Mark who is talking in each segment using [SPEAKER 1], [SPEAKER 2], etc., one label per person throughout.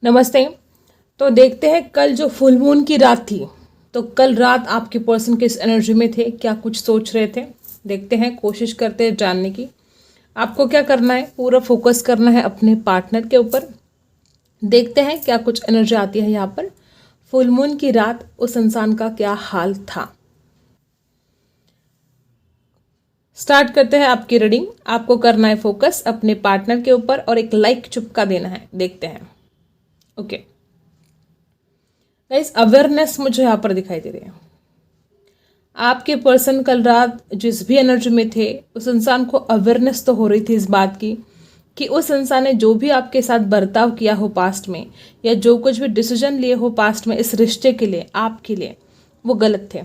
[SPEAKER 1] नमस्ते। तो देखते हैं कल जो फुल मून की रात थी, तो कल रात आपके पर्सन किस एनर्जी में थे, क्या कुछ सोच रहे थे। देखते हैं, कोशिश करते हैं जानने की। आपको क्या करना है, पूरा फोकस करना है अपने पार्टनर के ऊपर। देखते हैं क्या कुछ एनर्जी आती है यहाँ पर। फुल मून की रात उस इंसान का क्या हाल था। स्टार्ट करते हैं आपकी रीडिंग। आपको करना है फोकस अपने पार्टनर के ऊपर और एक लाइक चुपका देना है। देखते हैं। ओके गाइस, अवेयरनेस मुझे यहाँ पर दिखाई दे रही है। आपके पर्सन कल रात जिस भी एनर्जी में थे, उस इंसान को अवेयरनेस तो हो रही थी इस बात की कि उस इंसान ने जो भी आपके साथ बर्ताव किया हो पास्ट में, या जो कुछ भी डिसीजन लिए हो पास्ट में इस रिश्ते के लिए, आपके लिए, वो गलत थे।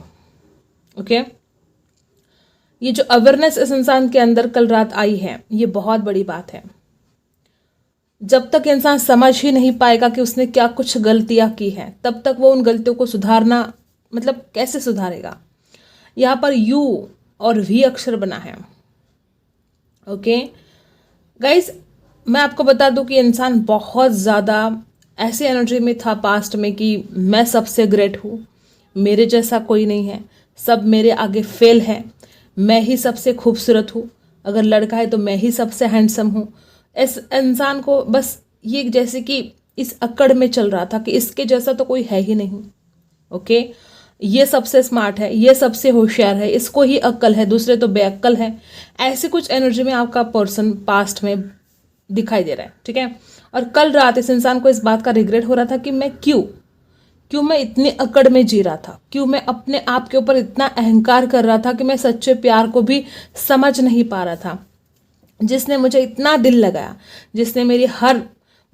[SPEAKER 1] ओके ये जो अवेयरनेस इस इंसान के अंदर कल रात आई है, ये बहुत बड़ी बात है। जब तक इंसान समझ ही नहीं पाएगा कि उसने क्या कुछ गलतियां की हैं, तब तक वो उन गलतियों को सुधारना मतलब कैसे सुधारेगा। यहाँ पर यू और वी अक्षर बना है। ओके गाइस, मैं आपको बता दूं कि इंसान बहुत ज़्यादा ऐसी एनर्जी में था पास्ट में कि मैं सबसे ग्रेट हूँ, मेरे जैसा कोई नहीं है, सब मेरे आगे फेल है, मैं ही सबसे खूबसूरत हूँ, अगर लड़का है तो मैं ही सबसे हैंडसम हूँ। इस इंसान को बस ये जैसे कि इस अकड़ में चल रहा था कि इसके जैसा तो कोई है ही नहीं। ओके ये सबसे स्मार्ट है, ये सबसे होशियार है, इसको ही अक्ल है, दूसरे तो बेअक्ल है। ऐसी कुछ एनर्जी में आपका पर्सन पास्ट में दिखाई दे रहा है। ठीक है, और कल रात इस इंसान को इस बात का रिग्रेट हो रहा था कि मैं क्यों मैं इतनी अकड़ में जी रहा था, क्यों मैं अपने आप के ऊपर इतना अहंकार कर रहा था कि मैं सच्चे प्यार को भी समझ नहीं पा रहा था। जिसने मुझे इतना दिल लगाया, जिसने मेरी हर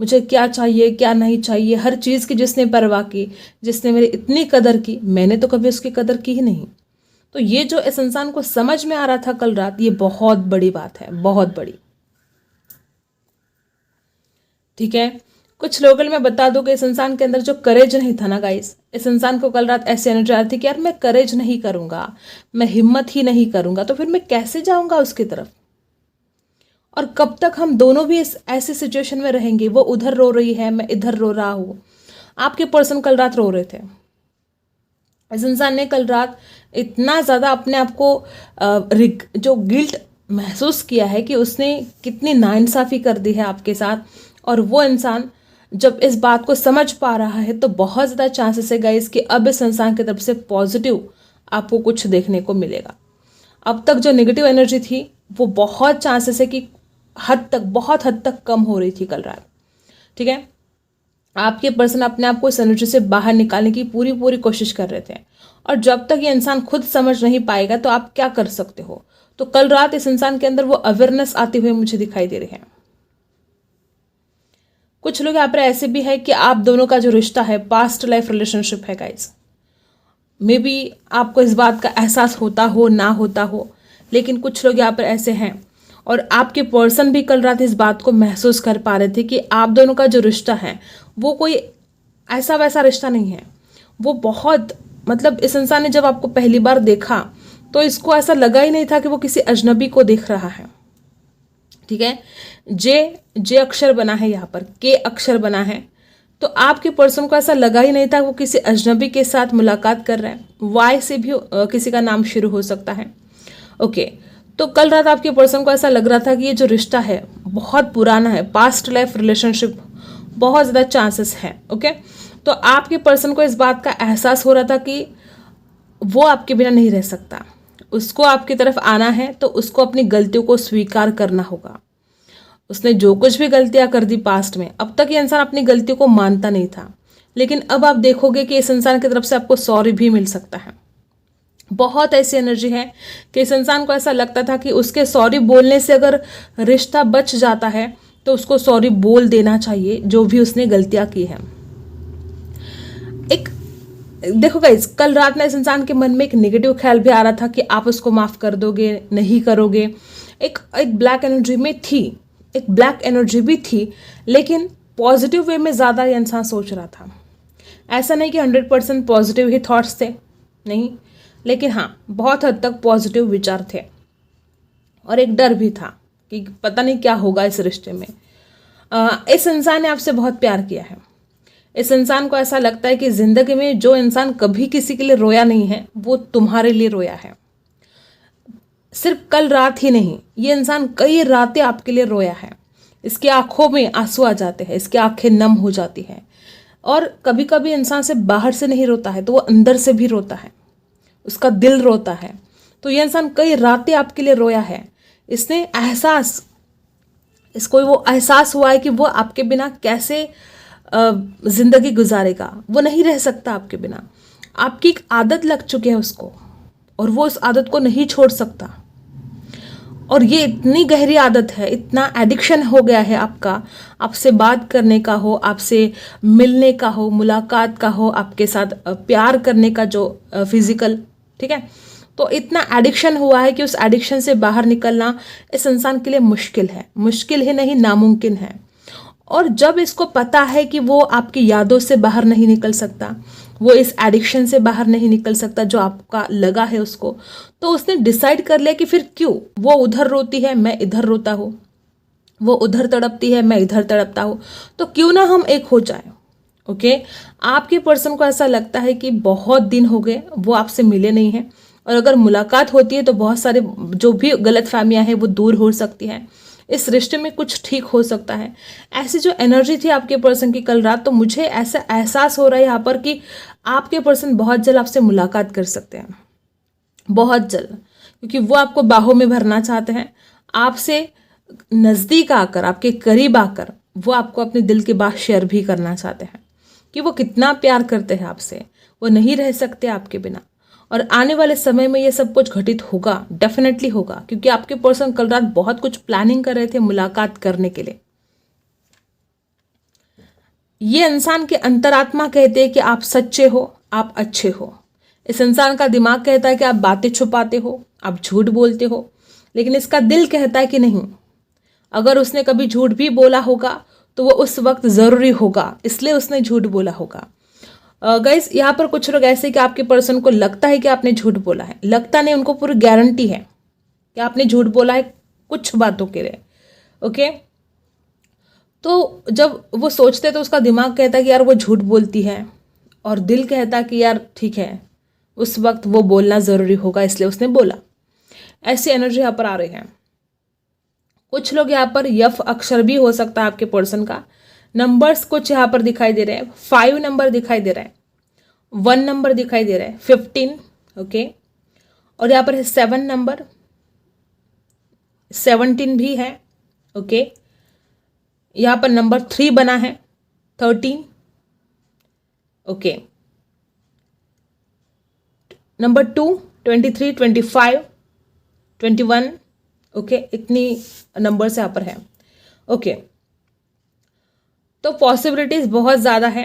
[SPEAKER 1] मुझे क्या चाहिए क्या नहीं चाहिए हर चीज़ की जिसने परवाह की, जिसने मेरी इतनी कदर की, मैंने तो कभी उसकी कदर की ही नहीं। तो ये जो इस इंसान को समझ में आ रहा था कल रात, ये बहुत बड़ी बात है, बहुत बड़ी। ठीक है, कुछ लोगों में बता दूं कि इस इंसान के अंदर जो करेज नहीं था ना गाइस, इस इंसान को कल रात ऐसी एनर्जी आ रही थी कि यार मैं करेज नहीं करूंगा, मैं हिम्मत ही नहीं करूंगा, तो फिर मैं कैसे जाऊंगा उसकी तरफ। और कब तक हम दोनों भी इस ऐसी सिचुएशन में रहेंगे, वो उधर रो रही है, मैं इधर रो रहा हूं। आपके पर्सन कल रात रो रहे थे। इस इंसान ने कल रात इतना ज़्यादा अपने आप को जो गिल्ट महसूस किया है कि उसने कितनी नाइंसाफ़ी कर दी है आपके साथ। और वो इंसान जब इस बात को समझ पा रहा है, तो बहुत ज़्यादा चांसेस है गाइस कि अब इस इंसान की तरफ से पॉजिटिव आपको कुछ देखने को मिलेगा। अब तक जो नेगेटिव एनर्जी थी, वो बहुत चांसेस है कि बहुत हद तक कम हो रही थी कल रात। ठीक है, आपके पर्सन अपने आप को इस एनर्जी से बाहर निकालने की पूरी कोशिश कर रहे थे। और जब तक ये इंसान खुद समझ नहीं पाएगा, तो आप क्या कर सकते हो। तो कल रात इस इंसान के अंदर वो अवेयरनेस आती हुई मुझे दिखाई दे रही है। कुछ लोग यहाँ पर ऐसे भी है कि आप दोनों का जो रिश्ता है पास्ट लाइफ रिलेशनशिप है गाइज। मे बी आपको इस बात का एहसास होता हो ना होता हो, लेकिन कुछ लोग यहाँ पर ऐसे हैं। और आपके पर्सन भी कल रात इस बात को महसूस कर पा रहे थे कि आप दोनों का जो रिश्ता है, वो कोई ऐसा वैसा रिश्ता नहीं है। वो बहुत मतलब इस इंसान ने जब आपको पहली बार देखा, तो इसको ऐसा लगा ही नहीं था कि वो किसी अजनबी को देख रहा है। ठीक है, जे अक्षर बना है, यहाँ पर के अक्षर बना है। तो आपके पर्सन को ऐसा लगा ही नहीं था वो किसी अजनबी के साथ मुलाकात कर रहे हैं। वाई से भी किसी का नाम शुरू हो सकता है। ओके तो कल रात आपके पर्सन को ऐसा लग रहा था कि ये जो रिश्ता है बहुत पुराना है, पास्ट लाइफ रिलेशनशिप, बहुत ज़्यादा चांसेस है। ओके तो आपके पर्सन को इस बात का एहसास हो रहा था कि वो आपके बिना नहीं रह सकता, उसको आपकी तरफ आना है, तो उसको अपनी गलतियों को स्वीकार करना होगा। उसने जो कुछ भी गलतियां कर दी पास्ट में, अब तक ये इंसान अपनी गलतियों को मानता नहीं था, लेकिन अब आप देखोगे कि इस इंसान की तरफ से आपको सॉरी भी मिल सकता है। बहुत ऐसी एनर्जी है कि इस इंसान को ऐसा लगता था कि उसके सॉरी बोलने से अगर रिश्ता बच जाता है, तो उसको सॉरी बोल देना चाहिए जो भी उसने गलतियां की हैं। एक देखो गाइस, कल रात में इस इंसान के मन में एक नेगेटिव ख्याल भी आ रहा था कि आप उसको माफ कर दोगे, नहीं करोगे। एक ब्लैक एनर्जी में थी, एक ब्लैक एनर्जी भी थी, लेकिन पॉजिटिव वे में ज़्यादा ये इंसान सोच रहा था। ऐसा नहीं कि 100% पॉजिटिव ही थॉट्स थे, नहीं, लेकिन हाँ बहुत हद तक पॉजिटिव विचार थे। और एक डर भी था कि पता नहीं क्या होगा इस रिश्ते में। इस इंसान ने आपसे बहुत प्यार किया है, इस इंसान को ऐसा लगता है कि ज़िंदगी में जो इंसान कभी किसी के लिए रोया नहीं है वो तुम्हारे लिए रोया है। सिर्फ कल रात ही नहीं, ये इंसान कई रातें आपके लिए रोया है। इसकी आंखों में आंसू आ जाते हैं, इसकी आंखें नम हो जाती हैं। और कभी कभी इंसान से बाहर से नहीं रोता है तो वो अंदर से भी रोता है, उसका दिल रोता है। तो ये इंसान कई रातें आपके लिए रोया है। इसको वो एहसास हुआ है कि वो आपके बिना कैसे जिंदगी गुजारेगा, वो नहीं रह सकता आपके बिना। आपकी एक आदत लग चुकी है उसको और वो उस आदत को नहीं छोड़ सकता। और ये इतनी गहरी आदत है, इतना एडिक्शन हो गया है आपका, आपसे बात करने का हो, आपसे मिलने का हो, मुलाकात का हो, आपके साथ प्यार करने का जो फिजिकल, ठीक है, तो इतना एडिक्शन हुआ है कि उस एडिक्शन से बाहर निकलना इस इंसान के लिए मुश्किल है। मुश्किल ही नहीं, नामुमकिन है। और जब इसको पता है कि वो आपकी यादों से बाहर नहीं निकल सकता, वो इस एडिक्शन से बाहर नहीं निकल सकता जो आपका लगा है उसको, तो उसने डिसाइड कर लिया कि फिर क्यों, वो उधर रोती है मैं इधर रोता हूँ, वो उधर तड़पती है मैं इधर तड़पता हूँ, तो क्यों ना हम एक हो जाए। ओके, आपके पर्सन को ऐसा लगता है कि बहुत दिन हो गए वो आपसे मिले नहीं हैं, और अगर मुलाकात होती है तो बहुत सारे जो भी गलतफहमियां हैं वो दूर हो सकती हैं, इस रिश्ते में कुछ ठीक हो सकता है। ऐसी जो एनर्जी थी आपके पर्सन की कल रात, तो मुझे ऐसा एहसास हो रहा है यहाँ पर कि आपके पर्सन बहुत जल्द आपसे मुलाकात कर सकते हैं, बहुत जल्द, क्योंकि वो आपको बाहों में भरना चाहते हैं। आपसे नज़दीक आकर, आपके करीब आकर वो आपको अपने दिल की बात शेयर भी करना चाहते हैं कि वो कितना प्यार करते हैं आपसे, वो नहीं रह सकते आपके बिना। और आने वाले समय में ये सब कुछ घटित होगा, डेफिनेटली होगा, क्योंकि आपके पर्सन कल रात बहुत कुछ प्लानिंग कर रहे थे मुलाकात करने के लिए। ये इंसान के अंतरात्मा कहते हैं कि आप सच्चे हो, आप अच्छे हो। इस इंसान का दिमाग कहता है कि आप बातें छुपाते हो, आप झूठ बोलते हो, लेकिन इसका दिल कहता है कि नहीं, अगर उसने कभी झूठ भी बोला होगा तो वो उस वक्त ज़रूरी होगा, इसलिए उसने झूठ बोला होगा। गाइस, यहाँ पर कुछ लोग ऐसे कि आपके पर्सन को लगता है कि आपने झूठ बोला है, लगता नहीं, उनको पूरी गारंटी है कि आपने झूठ बोला है कुछ बातों के लिए। ओके, तो जब वो सोचते तो उसका दिमाग कहता है कि यार वो झूठ बोलती है, और दिल कहता है कि यार ठीक है, उस वक्त वो बोलना ज़रूरी होगा इसलिए उसने बोला। ऐसी एनर्जी यहाँ पर आ रही है। कुछ लोग यहाँ पर यफ अक्षर भी हो सकता है आपके पर्सन का। नंबर्स कुछ यहाँ पर दिखाई दे रहे हैं, 5 नंबर दिखाई दे रहा है, 1 नंबर दिखाई दे रहा है, 15, ओके, और यहाँ पर है 7 नंबर, 17 भी है, ओके, यहाँ पर नंबर 3 बना है, 13, ओके, नंबर 2, 23, 25, 21, ओके, इतनी नंबर्स यहाँ पर है। ओके, तो पॉसिबिलिटीज़ बहुत ज़्यादा है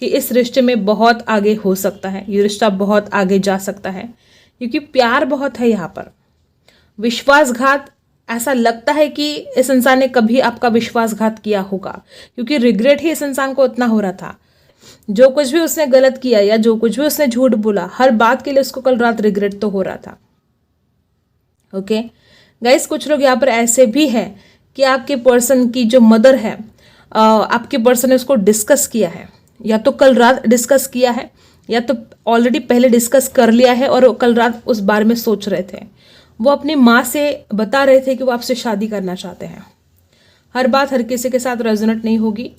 [SPEAKER 1] कि इस रिश्ते में बहुत आगे हो सकता है, ये रिश्ता बहुत आगे जा सकता है, क्योंकि प्यार बहुत है यहाँ पर। विश्वासघात, ऐसा लगता है कि इस इंसान ने कभी आपका विश्वासघात किया होगा, क्योंकि रिग्रेट ही इस इंसान को इतना हो रहा था। जो कुछ भी उसने गलत किया या जो कुछ भी उसने झूठ बोला, हर बात के लिए उसको कल रात रिग्रेट तो हो रहा था। ओके गाइस, कुछ लोग यहाँ पर ऐसे भी हैं कि आपके पर्सन की जो मदर है, आपके पर्सन ने उसको डिस्कस किया है, या तो कल रात डिस्कस किया है या तो ऑलरेडी पहले डिस्कस कर लिया है और कल रात उस बारे में सोच रहे थे। वो अपनी माँ से बता रहे थे कि वो आपसे शादी करना चाहते हैं। हर बात हर किसी के साथ रेजोनेट नहीं होगी,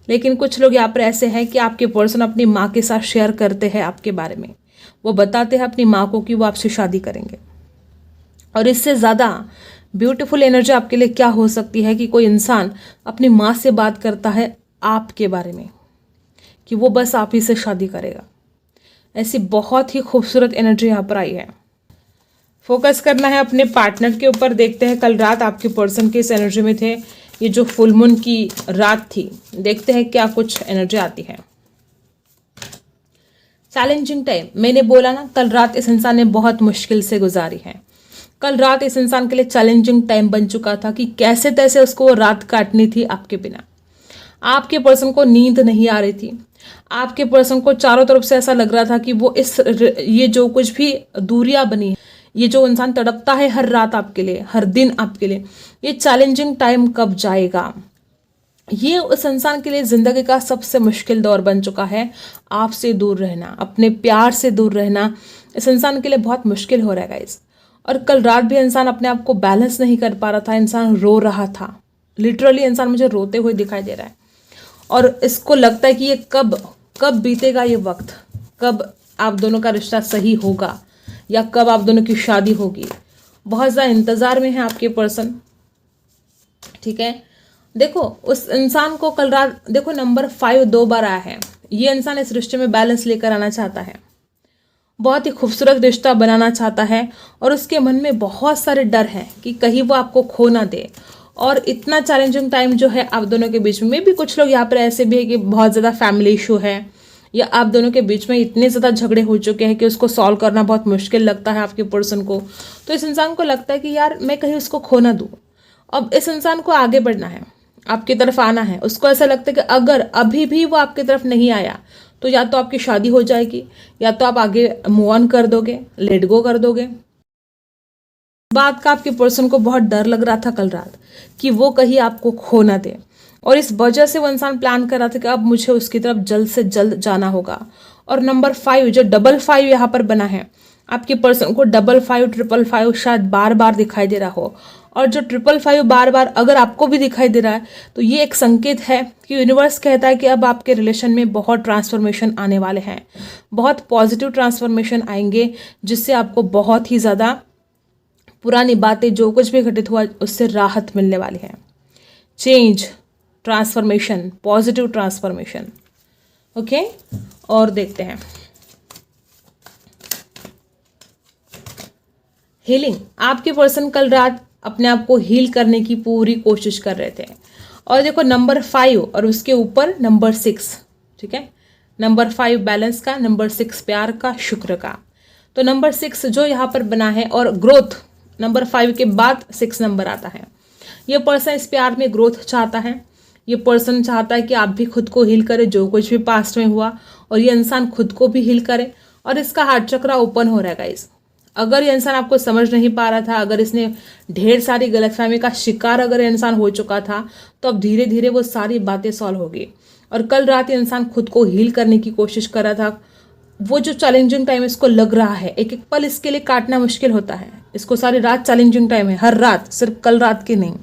[SPEAKER 1] लेकिन कुछ लोग यहाँ पर ऐसे हैं कि आपके पर्सन अपनी माँ के साथ शेयर करते हैं आपके बारे में। वो बताते हैं अपनी माँ को कि वो आपसे शादी करेंगे। और इससे ज़्यादा ब्यूटीफुल एनर्जी आपके लिए क्या हो सकती है कि कोई इंसान अपनी माँ से बात करता है आपके बारे में कि वो बस आप ही से शादी करेगा। ऐसी बहुत ही खूबसूरत एनर्जी यहाँ पर आई है। फोकस करना है अपने पार्टनर के ऊपर। देखते हैं कल रात आपके पर्सन के इस एनर्जी में थे, ये जो फुल मून की रात थी, देखते हैं क्या कुछ एनर्जी आती है। चैलेंजिंग टाइम, मैंने बोला ना, कल रात इस इंसान ने बहुत मुश्किल से गुजारी है। कल रात इस इंसान के लिए चैलेंजिंग टाइम बन चुका था कि कैसे तैसे उसको रात काटनी थी आपके बिना। आपके पर्सन को नींद नहीं आ रही थी। आपके पर्सन को चारों तरफ से ऐसा लग रहा था कि वो ये जो कुछ भी दूरियां बनी है, ये जो इंसान तड़पता है हर रात आपके लिए, हर दिन आपके लिए, ये चैलेंजिंग टाइम कब जाएगा। ये उस इंसान के लिए ज़िंदगी का सबसे मुश्किल दौर बन चुका है। आपसे दूर रहना, अपने प्यार से दूर रहना इस इंसान के लिए बहुत मुश्किल हो रहा है गाइस। और कल रात भी इंसान अपने आप को बैलेंस नहीं कर पा रहा था, इंसान रो रहा था। लिटरली इंसान मुझे रोते हुए दिखाई दे रहा है और इसको लगता है कि ये कब कब बीतेगा ये वक्त, कब आप दोनों का रिश्ता सही होगा या कब आप दोनों की शादी होगी। बहुत ज़्यादा इंतज़ार में है आपके पर्सन। ठीक है, देखो उस इंसान को कल रात देखो नंबर 5 2 बार आया है। ये इंसान इस रिश्ते में बैलेंस लेकर आना चाहता है, बहुत ही खूबसूरत रिश्ता बनाना चाहता है और उसके मन में बहुत सारे डर हैं कि कहीं वो आपको खो ना दे। और इतना चैलेंजिंग टाइम जो है आप दोनों के बीच में भी, कुछ लोग यहाँ पर ऐसे भी है कि बहुत ज़्यादा फैमिली इशू है या आप दोनों के बीच में इतने ज़्यादा झगड़े हो चुके हैं कि उसको सॉल्व करना बहुत मुश्किल लगता है आपके पर्सन को। तो इस इंसान को लगता है कि यार मैं कहीं उसको खो ना दूँ। अब इस इंसान को आगे बढ़ना है, आपकी तरफ आना है। उसको ऐसा लगता है कि अगर अभी भी वो आपकी तरफ नहीं आया तो या तो आपकी शादी हो जाएगी या तो आप आगे मूव ऑन कर दोगे, लेट गो कर दोगे। बात का आपके पर्सन को बहुत डर लग रहा था कल रात कि वो कहीं आपको खो ना दे और इस वजह से वो इंसान प्लान कर रहा था कि अब मुझे उसकी तरफ जल्द से जल्द जाना होगा। और नंबर 5 जो 55 यहाँ पर बना है, आपके पर्सन को 55 555 शायद बार बार दिखाई दे रहा हो। और जो 555 बार बार अगर आपको भी दिखाई दे रहा है तो ये एक संकेत है कि यूनिवर्स कहता है कि अब आपके रिलेशन में बहुत ट्रांसफॉर्मेशन आने वाले हैं, बहुत पॉजिटिव ट्रांसफॉर्मेशन आएंगे जिससे आपको बहुत ही ज़्यादा पुरानी बातें जो कुछ भी घटित हुआ उससे राहत मिलने वाली है। Change, transformation, positive transformation. Okay, और देखते हैं हीलिंग। आपके पर्सन कल रात अपने आप को हील करने की पूरी कोशिश कर रहे थे और देखो नंबर 5 और उसके ऊपर नंबर 6। ठीक है, नंबर 5 बैलेंस का, नंबर 6 प्यार का, शुक्र का। तो नंबर 6 जो यहाँ पर बना है और ग्रोथ, नंबर 5 के बाद 6 नंबर आता है। ये पर्सन इस प्यार में ग्रोथ चाहता है। ये पर्सन चाहता है कि आप भी खुद को हील करें जो कुछ भी पास्ट में हुआ और ये इंसान खुद को भी हील करे। और इसका हार्ट चक्रा ओपन हो रहा है गाइस। अगर ये इंसान आपको समझ नहीं पा रहा था, अगर इसने ढेर सारी गलतफहमी का शिकार अगर इंसान हो चुका था, तो अब धीरे धीरे वो सारी बातें सॉल्व होगी। और कल रात ये इंसान खुद को हील करने की कोशिश कर रहा था। वो जो चैलेंजिंग टाइम इसको लग रहा है, एक एक पल इसके लिए काटना मुश्किल होता है। इसको सारी रात चैलेंजिंग टाइम है, हर रात, सिर्फ कल रात की नहीं।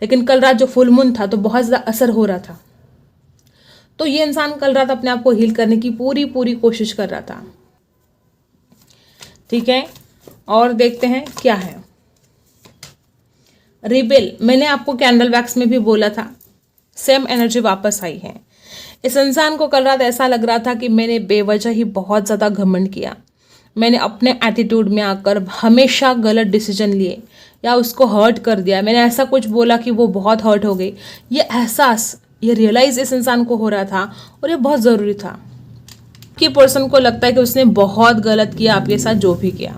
[SPEAKER 1] लेकिन कल रात जो फुल मून था तो बहुत ज़्यादा असर हो रहा था। तो ये इंसान कल रात अपने आप को हील करने की पूरी पूरी कोशिश कर रहा था। ठीक है, और देखते हैं क्या है। रिबेल, मैंने आपको कैंडल वैक्स में भी बोला था, सेम एनर्जी वापस आई है। इस इंसान को कल रात ऐसा लग रहा था कि मैंने बेवजह ही बहुत ज़्यादा घमंड किया, मैंने अपने एटीट्यूड में आकर हमेशा गलत डिसीजन लिए या उसको हर्ट कर दिया, मैंने ऐसा कुछ बोला कि वो बहुत हर्ट हो गई। ये एहसास, ये रियलाइज इस इंसान को हो रहा था और ये बहुत ज़रूरी था कि पर्सन को लगता है कि उसने बहुत गलत किया आपके साथ जो भी किया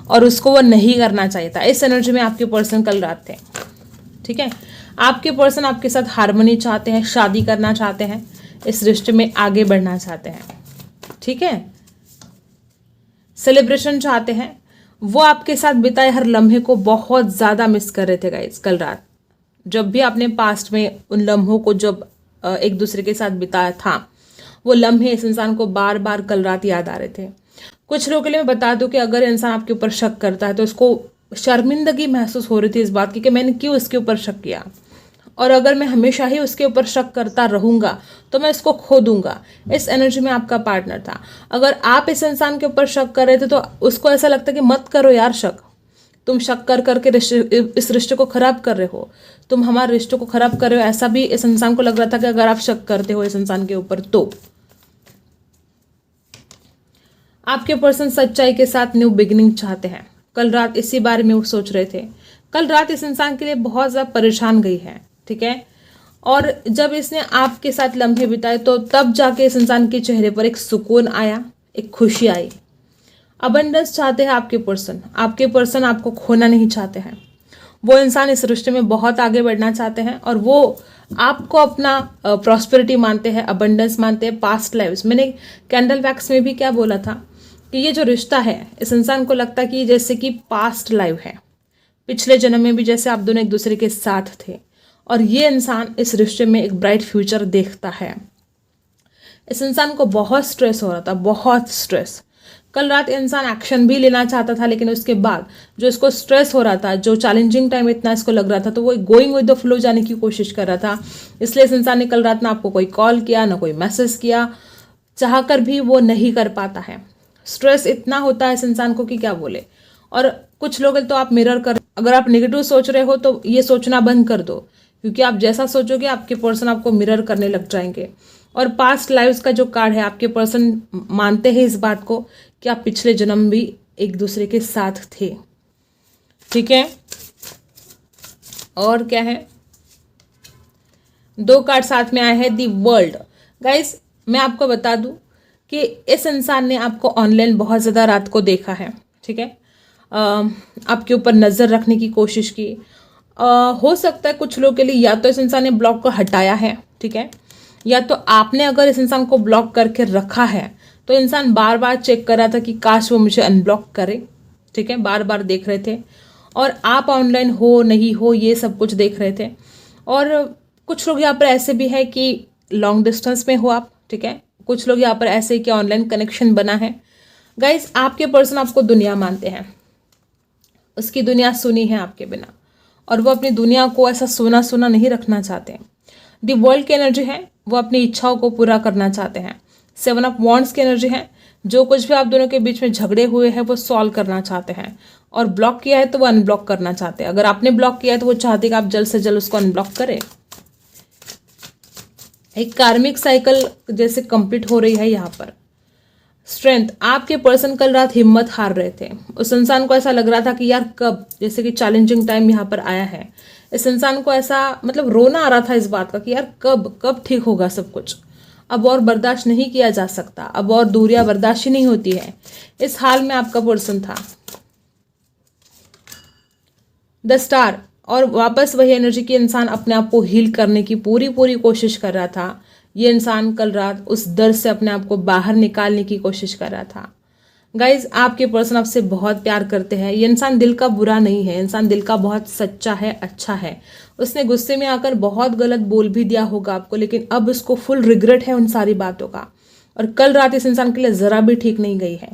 [SPEAKER 1] और उसको वो नहीं करना चाहिए था। इस एनर्जी में आपके पर्सन कल रात थे। ठीक है, आपके पर्सन आपके साथ हार्मनी चाहते हैं, शादी करना चाहते हैं, इस रिश्ते में आगे बढ़ना चाहते हैं। ठीक है, सेलिब्रेशन चाहते हैं। वो आपके साथ बिताए हर लम्हे को बहुत ज़्यादा मिस कर रहे थे गाइस कल रात। जब भी आपने पास्ट में उन लम्हों को जब एक दूसरे के साथ बिताया था, वो लम्हे इस इंसान को बार बार कल रात याद आ रहे थे। कुछ लोगों के लिए मैं बता दूं कि अगर इंसान आपके ऊपर शक करता है तो उसको शर्मिंदगी महसूस हो रही थी इस बात की कि मैंने क्यों इसके ऊपर शक किया, और अगर मैं हमेशा ही उसके ऊपर शक करता रहूँगा तो मैं इसको खो दूंगा। इस एनर्जी में आपका पार्टनर था। अगर आप इस इंसान के ऊपर शक कर रहे थे तो उसको ऐसा लगता कि मत करो यार शक, तुम शक कर करके इस रिश्ते को खराब कर रहे हो, तुम हमारे रिश्ते को खराब कर रहे हो। ऐसा भी इस इंसान को लग रहा था कि अगर आप शक करते हो इस इंसान के ऊपर तो आपके पर्सन सच्चाई के साथ न्यू बिगिनिंग चाहते हैं। कल रात इसी बारे में वो सोच रहे थे। कल रात इस इंसान के लिए बहुत ज़्यादा परेशान गई है। ठीक है, और जब इसने आपके साथ लम्हे बिताए तो तब जाके इस इंसान के चेहरे पर एक सुकून आया, एक खुशी आई। अबंडेंस चाहते हैं आपके पर्सन। आपके पर्सन आपको खोना नहीं चाहते हैं। वो इंसान इस रिश्ते में बहुत आगे बढ़ना चाहते हैं और वो आपको अपना प्रॉस्पेरिटी मानते हैं, अबंडेंस मानते हैं, पास्ट लाइव्स। मैंने कैंडल वैक्स में भी क्या बोला था कि ये जो रिश्ता है इस इंसान को लगता है कि जैसे कि पास्ट लाइव है, पिछले जन्म में भी जैसे आप दोनों एक दूसरे के साथ थे और ये इंसान इस रिश्ते में एक ब्राइट फ्यूचर देखता है। इस इंसान को बहुत स्ट्रेस हो रहा था, बहुत स्ट्रेस। कल रात इंसान एक्शन भी लेना चाहता था, लेकिन उसके बाद जो इसको स्ट्रेस हो रहा था, जो चैलेंजिंग टाइम इतना इसको लग रहा था, तो वो गोइंग विद द फ्लो जाने की कोशिश कर रहा था। इसलिए इस इंसान ने कल रात ना आपको कोई कॉल किया, ना कोई मैसेज किया, चाहकर भी वो नहीं कर पाता है। स्ट्रेस इतना होता है इस इंसान को कि क्या बोले। और कुछ लोग तो आप मिरर कर, अगर आप नेगेटिव सोच रहे हो तो ये सोचना बंद कर दो, क्योंकि आप जैसा सोचोगे आपके पर्सन आपको मिरर करने लग जाएंगे। और पास्ट लाइव्स का जो कार्ड है, आपके पर्सन मानते हैं इस बात को कि आप पिछले जन्म भी एक दूसरे के साथ थे। ठीक है, और क्या है, 2 कार्ड साथ में आए हैं, दी वर्ल्ड। गाइस मैं आपको बता दूं कि इस इंसान ने आपको ऑनलाइन बहुत ज़्यादा रात को देखा है। ठीक है, आपके ऊपर नज़र रखने की कोशिश की। हो सकता है कुछ लोगों के लिए या तो इस इंसान ने ब्लॉक को हटाया है, ठीक है, या तो आपने अगर इस इंसान को ब्लॉक करके रखा है तो इंसान बार बार चेक कर रहा था कि काश वो मुझे अनब्लॉक करे। ठीक है, बार बार देख रहे थे और आप ऑनलाइन हो नहीं हो ये सब कुछ देख रहे थे। और कुछ लोग यहाँ पर ऐसे भी है कि लॉन्ग डिस्टेंस में हो आप। ठीक है, कुछ लोग यहाँ पर ऐसे कि ऑनलाइन कनेक्शन बना है। गाइज आपके पर्सन आपको दुनिया मानते हैं, उसकी दुनिया सुनी है आपके बिना, और वो अपनी दुनिया को ऐसा सुना सुना नहीं रखना चाहते हैं। दी वर्ल्ड की एनर्जी है, वो अपनी इच्छाओं को पूरा करना चाहते हैं। 7 ऑफ वॉन्ड्स की एनर्जी है, जो कुछ भी आप दोनों के बीच में झगड़े हुए हैं वो सॉल्व करना चाहते हैं। और ब्लॉक किया है तो वो अनब्लॉक करना चाहते हैं। अगर आपने ब्लॉक किया है तो वो चाहते हैं कि आप जल्द से जल्द उसको अनब्लॉक करें। एक कार्मिक साइकिल जैसे कंप्लीट हो रही है यहाँ पर। स्ट्रेंथ, आपके पर्सन कल रात हिम्मत हार रहे थे। उस इंसान को ऐसा लग रहा था कि यार कब, जैसे कि चैलेंजिंग टाइम यहाँ पर आया है, इस इंसान को ऐसा मतलब रोना आ रहा था इस बात का कि यार कब ठीक होगा सब कुछ। अब और बर्दाश्त नहीं किया जा सकता, अब और दूरियां बर्दाश्त ही नहीं होती है। इस हाल में आपका पर्सन था। द स्टार, और वापस वही एनर्जी की इंसान अपने आप को हील करने की पूरी कोशिश कर रहा था। ये इंसान कल रात उस दर्द से अपने आप को बाहर निकालने की कोशिश कर रहा था। गाइज आपके पर्सन आपसे बहुत प्यार करते हैं। ये इंसान दिल का बुरा नहीं है, इंसान दिल का बहुत सच्चा है, अच्छा है। उसने गुस्से में आकर बहुत गलत बोल भी दिया होगा आपको, लेकिन अब उसको फुल रिग्रेट है उन सारी बातों का। और कल रात इस इंसान के लिए ज़रा भी ठीक नहीं गई है।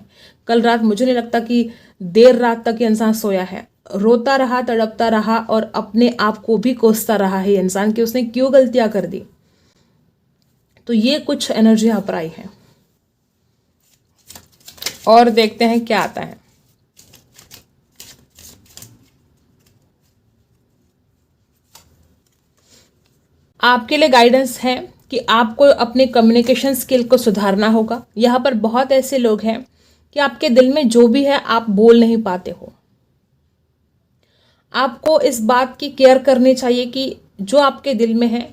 [SPEAKER 1] कल रात मुझे नहीं लगता कि देर रात तक ये इंसान सोया है, रोता रहा, तड़पता रहा और अपने आप को भी कोसता रहा है ये इंसान कि उसने क्यों गलतियां कर दी। तो ये कुछ एनर्जी यहाँ पर आई है, और देखते हैं क्या आता है। आपके लिए गाइडेंस है कि आपको अपने कम्युनिकेशन स्किल को सुधारना होगा। यहाँ पर बहुत ऐसे लोग हैं कि आपके दिल में जो भी है आप बोल नहीं पाते हो। आपको इस बात की केयर करनी चाहिए कि जो आपके दिल में है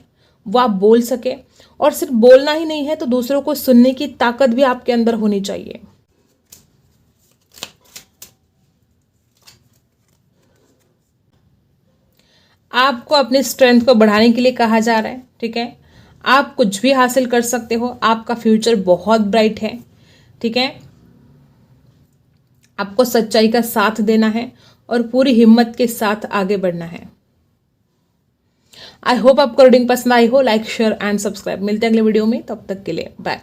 [SPEAKER 1] वो आप बोल सके, और सिर्फ बोलना ही नहीं है तो दूसरों को सुनने की ताकत भी आपके अंदर होनी चाहिए। आपको अपनी स्ट्रेंथ को बढ़ाने के लिए कहा जा रहा है। ठीक है, आप कुछ भी हासिल कर सकते हो, आपका फ्यूचर बहुत ब्राइट है। ठीक है, आपको सच्चाई का साथ देना है और पूरी हिम्मत के साथ आगे बढ़ना है। आई होप आपको रीडिंग पसंद आई हो। Like, share and subscribe. मिलते हैं अगले वीडियो में, तब तक के लिए बाय।